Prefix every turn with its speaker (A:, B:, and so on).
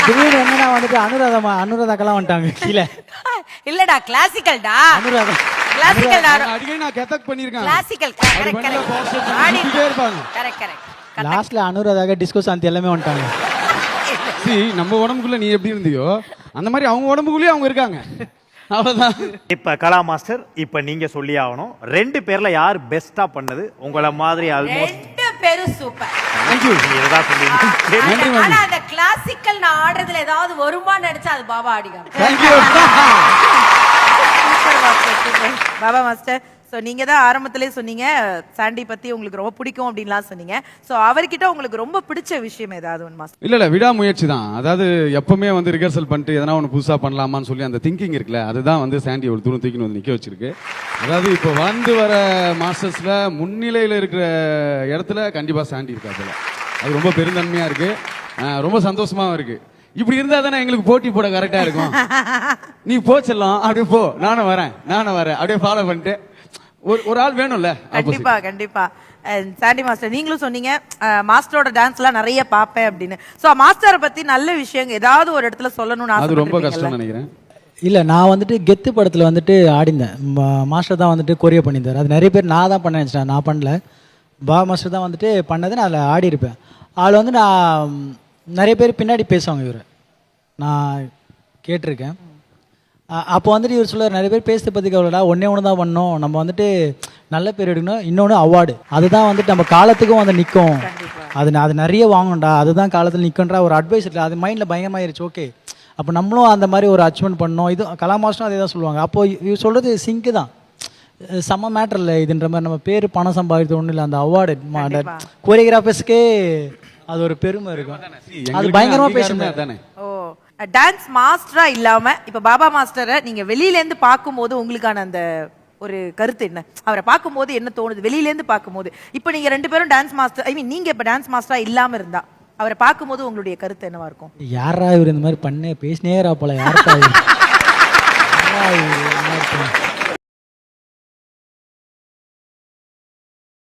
A: திடீர்னு என்னன்னா வந்துட்டு அனுராதாக்கெல்லாம் வந்துட்டாங்க கீழே.
B: இல்லடா கிளாசிக்கல்டா.
A: அனுராதா
B: கிளாசிக்கல்
C: அடிக்கடி நான் கெத்தக் பண்ணிருக்கேன்.
B: Classical correct.
A: லாஸ்ட்ல அனுராதாக டிஸ்கோ சாந்தி எல்லாமே வந்துட்டாங்க.
C: நம்ம உடம்புக்குள்ள நீ எப்படி இருந்தியோ அந்த மாதிரி அவங்க உடம்புக்குள்ளேயே அவங்க இருக்காங்க. அவ்வளவுதான்.
D: இப்ப கலா மாஸ்டர், இப்ப நீங்க சொல்லி ஆகணும், 2 பேர்ல யார் பெஸ்டா பண்ணது உங்கள மாதிரி? ஆல்மோஸ்ட்
B: 2 பேரும் சூப்பர்.
C: Thank you.
D: நீங்க இதுதான் சொல்லுவீங்க.
B: ஆனா அந்த கிளாசிக்கல் நான் ஆடுறதுல ஏதாவது வருமா நினைச்சா அது பாபா ஆடிகாங்க.
C: Thank you.
E: Super master, super. Baba master, so நீங்க தான் ஆரம்பத்திலே சொன்னீங்க சாண்டி பத்தி உங்களுக்கு ரொம்ப பிடிக்கும் அப்படின்லாம் சொன்னீங்க. ஸோ அவர்கிட்ட உங்களுக்கு ரொம்ப பிடிச்ச விஷயம் ஏதாவது ஒன்று மாஸ்டர்?
C: இல்ல விடாமுயற்சி தான். அதாவது எப்பவுமே வந்து ரிஹர்சல் பண்ணிட்டு எதனா ஒன்று புதுசா பண்ணலாமான்னு சொல்லி அந்த திங்கிங் இருக்குல்ல, அதுதான் வந்து சாண்டி ஒரு தூரம் தூக்கி வந்து நிக்க வச்சிருக்கு. அதாவது இப்போ வந்து வர மாஸ்டர்ஸ்ல முன்னிலையில இருக்கிற இடத்துல கண்டிப்பா சாண்டி இருக்காதுல. அது ரொம்ப பெருந்தன்மையா இருக்கு, ரொம்ப சந்தோஷமாவும் இருக்கு. இப்படி இருந்தா தானே எங்களுக்கு போட்டி போட கரெக்டா இருக்கும். நீ போச்செல்லாம் அப்படியே போ, நானும் வரேன் அப்படியே ஃபாலோ பண்ணிட்டு ஒரு ஆள் வேணும்ல.
E: கண்டிப்பா கண்டிப்பா. சாண்டி மாஸ்டர், நீங்களும் சொன்னீங்க மாஸ்டரோட டான்ஸ்லாம் நிறைய பாப்பேன் அப்படின்னு. ஸோ மாஸ்டரை பத்தி நல்ல விஷயம் ஏதாவது ஒரு இடத்துல சொல்லணும்னு
C: அது ரொம்ப கஷ்டம் நினைக்கிறேன்.
A: இல்லை, நான் வந்துட்டு கெத்து படத்தில் வந்துட்டு ஆடிந்தேன். மாஸ்டர் தான் வந்துட்டு கொரியா பண்ணியிருந்தார். அது நிறைய பேர் நான் தான் பண்ண நினச்சிட்டேன், நான் பண்ணல. மாஸ்டர் தான் வந்துட்டு பண்ணது, நான் அதில் ஆடி இருப்பேன். அதில் வந்து நான் நிறைய பேர் பின்னாடி பேசுவாங்க, இவர் நான் கேட்டிருக்கேன். அப்போ வந்துட்டு இவர் சொல்லுவார், நிறைய பேர் பேசுறத பற்றி கவலைடா, ஒன்று தான் பண்ணோம், நம்ம வந்துட்டு நல்ல பேர் எடுக்கணும், இன்னொன்று அவார்டு, அதுதான் வந்துட்டு நம்ம காலத்துக்கும் வந்து நிற்கும், அது நிறைய வாங்கணும்டா, அதுதான் காலத்தில் நிற்கும்ன்ற ஒரு அட்வைஸ் இல்லை. அது மைண்டில் பயங்கரமாயிருச்சு. ஓகே, அப்போ நம்மளும் அந்த மாதிரி ஒரு அச்சீவ்மெண்ட் பண்ணோம். இது கலா மாஸ்டரும் அதே தான் சொல்லுவாங்க. அப்போது இவர் சொல்கிறது சிங்க்கு தான், செம்ம மேட்டர் இல்லை இதுன்ற மாதிரி. நம்ம பேர் பணம் சம்பாதிக்கிறது ஒன்றும் இல்லை, அந்த அவார்டு கோரியோகிராஃபர்ஸ்க்கே அது ஒரு பெருமை இருக்கும். அது பயங்கரமாக பேசுகிறேன் தானே.
E: டான்ஸ் மாஸ்டரா இல்லாம இப்ப பாபா மாஸ்டரை நீங்க வெளியில இருந்து பார்க்கும்போது உங்களுக்கான அந்த ஒரு கருத்து என்ன? அவரை பார்க்கும்போது என்ன தோணுது வெளியில இருந்து பார்க்கும்போது? இப்ப நீங்க 2 பேரும் டான்ஸ் மாஸ்டர், ஐ மீன் நீங்க இப்ப டான்ஸ் மாஸ்டரா இல்லாம இருந்தா அவரை பார்க்கும்போது உங்களுடைய கருத்து என்னவா இருக்கும்?
A: யாரா இவர் இந்த மாதிரி பண்ண பேசினே போல, யாருக்கா